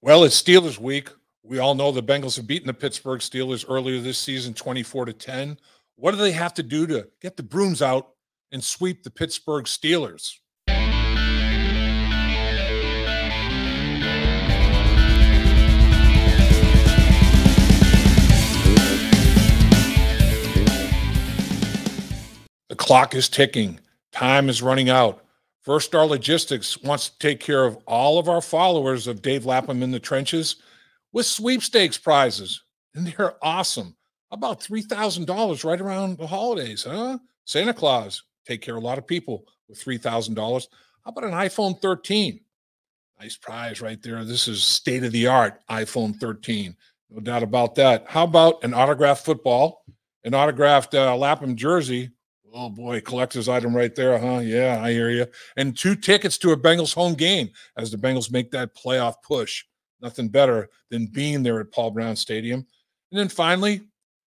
Well, it's Steelers week. We all know the Bengals have beaten the Pittsburgh Steelers earlier this season, 24-10. What do they have to do to get the brooms out and sweep the Pittsburgh Steelers? The clock is ticking. Time is running out. First Star Logistics wants to take care of all of our followers of Dave Lapham in the Trenches with sweepstakes prizes. And they're awesome. About $3,000 right around the holidays, huh? Santa Claus, take care of a lot of people with $3,000. How about an iPhone 13? Nice prize right there. This is state-of-the-art iPhone 13. No doubt about that. How about an autographed football, an autographed Lapham jersey? Oh, boy, collector's item right there, huh? Yeah, I hear you. And 2 tickets to a Bengals home game as the Bengals make that playoff push. Nothing better than being there at Paul Brown Stadium. And then finally,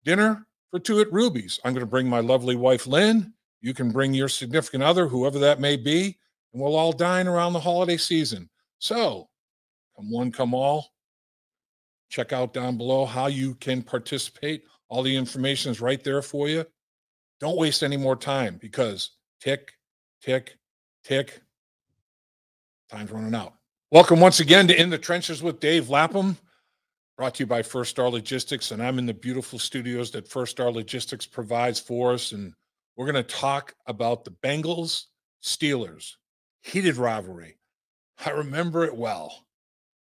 dinner for 2 at Ruby's. I'm going to bring my lovely wife, Lynn. You can bring your significant other, whoever that may be, and we'll all dine around the holiday season. So, come one, come all. Check out down below how you can participate. All the information is right there for you. Don't waste any more time because tick, tick, tick. Time's running out. Welcome once again to In the Trenches with Dave Lapham, brought to you by First Star Logistics. And I'm in the beautiful studios that First Star Logistics provides for us. And we're going to talk about the Bengals Steelers. Heated rivalry. I remember it well.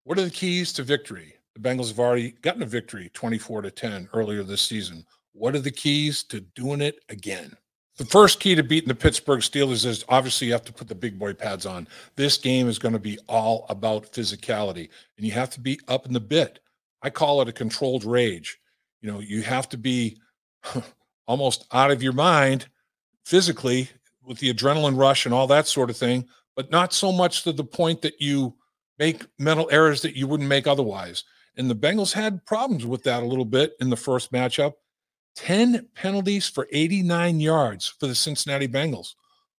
What are the keys to victory? The Bengals have already gotten a victory 24-10 earlier this season. What are the keys to doing it again? The first key to beating the Pittsburgh Steelers is obviously you have to put the big boy pads on. This game is going to be all about physicality, and you have to be up in the bit. I call it a controlled rage. You know, you have to be almost out of your mind physically with the adrenaline rush and all that sort of thing, but not so much to the point that you make mental errors that you wouldn't make otherwise. And the Bengals had problems with that a little bit in the first matchup. 10 penalties for 89 yards for the Cincinnati Bengals.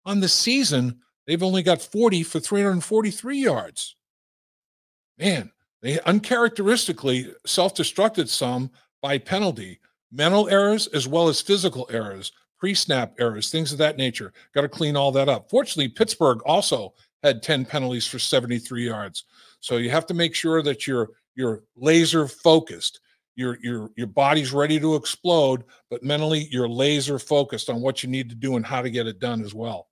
On the season, they've only got 40 for 343 yards. Man, they uncharacteristically self-destructed some by penalty. Mental errors as well as physical errors, pre-snap errors, things of that nature. Got to clean all that up. Fortunately, Pittsburgh also had 10 penalties for 73 yards. So you have to make sure that you're laser focused. Your body's ready to explode, but mentally you're laser focused on what you need to do and how to get it done as well.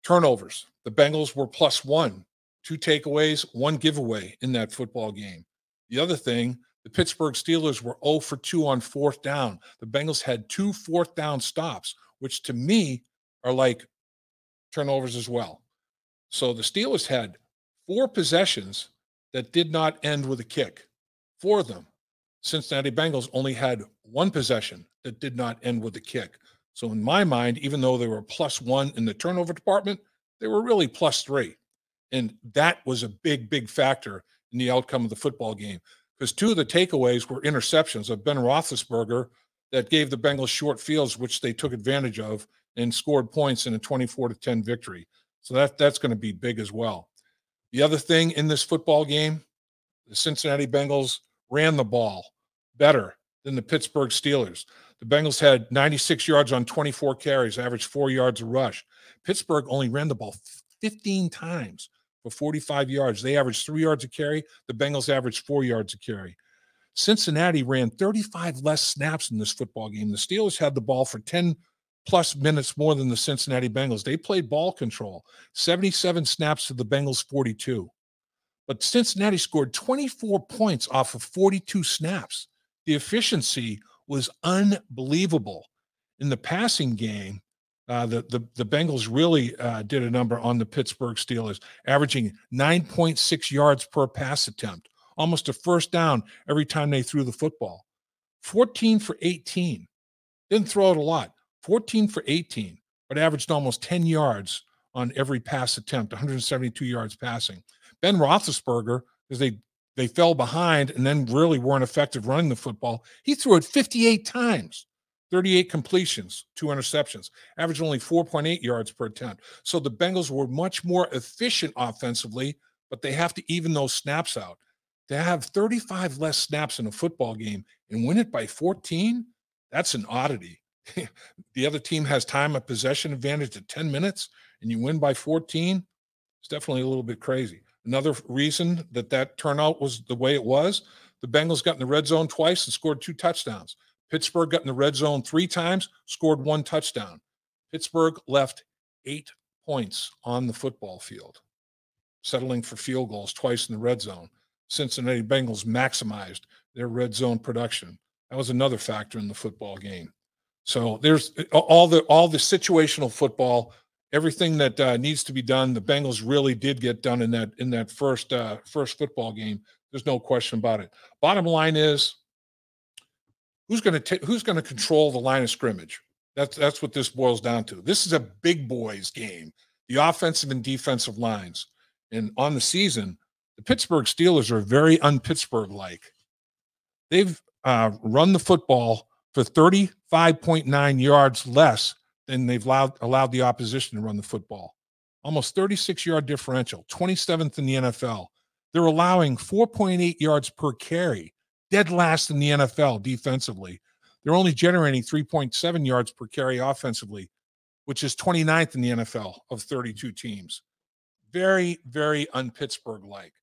Turnovers. The Bengals were +1, 2 takeaways, 1 giveaway in that football game. The other thing, the Pittsburgh Steelers were 0 for 2 on 4th down. The Bengals had 2 4th down stops, which to me are like turnovers as well. So the Steelers had 4 possessions that did not end with a kick. 4 of them. Cincinnati Bengals only had 1 possession that did not end with a kick. So in my mind, even though they were +1 in the turnover department, they were really +3. And that was a big, big factor in the outcome of the football game because 2 of the takeaways were interceptions of Ben Roethlisberger that gave the Bengals short fields, which they took advantage of and scored points in a 24-10 victory. So that's going to be big as well. The other thing in this football game, the Cincinnati Bengals ran the ball better than the Pittsburgh Steelers. The Bengals had 96 yards on 24 carries, averaged 4 yards a rush. Pittsburgh only ran the ball 15 times for 45 yards. They averaged 3 yards a carry. The Bengals averaged 4 yards a carry. Cincinnati ran 35 less snaps in this football game. The Steelers had the ball for 10+ minutes more than the Cincinnati Bengals. They played ball control, 77 snaps to the Bengals' 42. But Cincinnati scored 24 points off of 42 snaps. The efficiency was unbelievable. In the passing game, the Bengals really did a number on the Pittsburgh Steelers, averaging 9.6 yards per pass attempt, almost a first down every time they threw the football. 14 for 18. Didn't throw it a lot. 14 for 18, but averaged almost 10 yards on every pass attempt, 172 yards passing. Ben Roethlisberger, because they fell behind and then really weren't effective running the football, he threw it 58 times, 38 completions, 2 interceptions, averaged only 4.8 yards per attempt. So the Bengals were much more efficient offensively, but they have to even those snaps out. To have 35 less snaps in a football game and win it by 14, that's an oddity. The other team has time of possession advantage at 10 minutes, and you win by 14. It's definitely a little bit crazy. Another reason that turnout was the way it was, the Bengals got in the red zone twice and scored 2 touchdowns. Pittsburgh got in the red zone 3 times, scored 1 touchdown. Pittsburgh left 8 points on the football field, settling for field goals twice in the red zone. Cincinnati Bengals maximized their red zone production. That was another factor in the football game. So there's all the situational football, everything that needs to be done. The Bengals really did get done in that first football game. There's no question about it. Bottom line is, who's going to control the line of scrimmage? That's what this boils down to. This is a big boys game, the offensive and defensive lines. And on the season, the Pittsburgh Steelers are very un-Pittsburgh-like. They've run the football for 35.9 yards less than they've allowed the opposition to run the football. Almost 36-yard differential, 27th in the NFL. They're allowing 4.8 yards per carry, dead last in the NFL defensively. They're only generating 3.7 yards per carry offensively, which is 29th in the NFL of 32 teams. Very, very un-Pittsburgh-like.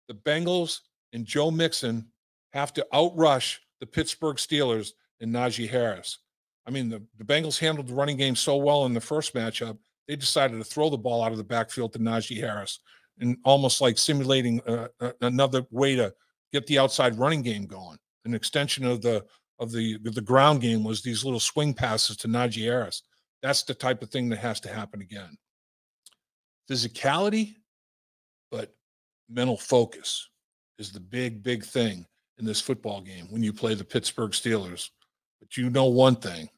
The Bengals and Joe Mixon have to outrush the Pittsburgh Steelers and Najee Harris. I mean, the Bengals handled the running game so well in the first matchup, they decided to throw the ball out of the backfield to Najee Harris, and almost like simulating another way to get the outside running game going. An extension of the ground game was these little swing passes to Najee Harris. That's the type of thing that has to happen again. Physicality, but mental focus is the big thing in this football game when you play the Pittsburgh Steelers. But you know one thing,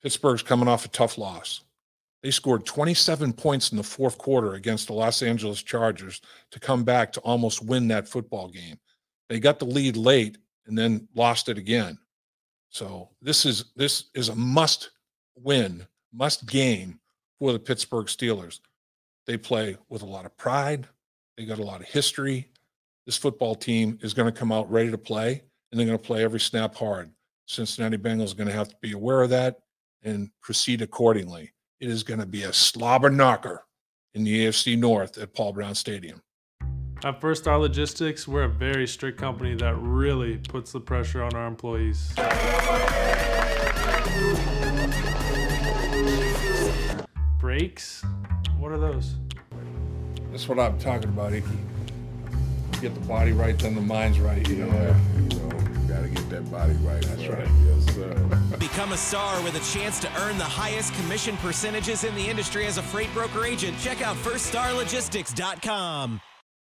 Pittsburgh's coming off a tough loss. They scored 27 points in the fourth quarter against the Los Angeles Chargers to come back to almost win that football game. They got the lead late and then lost it again. So this is a must-win, must-game for the Pittsburgh Steelers. They play with a lot of pride. They got a lot of history. This football team is going to come out ready to play, and they're going to play every snap hard. Cincinnati Bengals are going to have to be aware of that and proceed accordingly. It is going to be a slobber knocker in the AFC North at Paul Brown Stadium. At First Star Logistics, we're a very strict company that really puts the pressure on our employees. Breaks? What are those? That's what I'm talking about, Icky. Get the body right, then the mind's right. You know, gotta get that body right. That's right. Yes, sir. Become a star with a chance to earn the highest commission percentages in the industry as a freight broker agent. Check out firststarlogistics.com.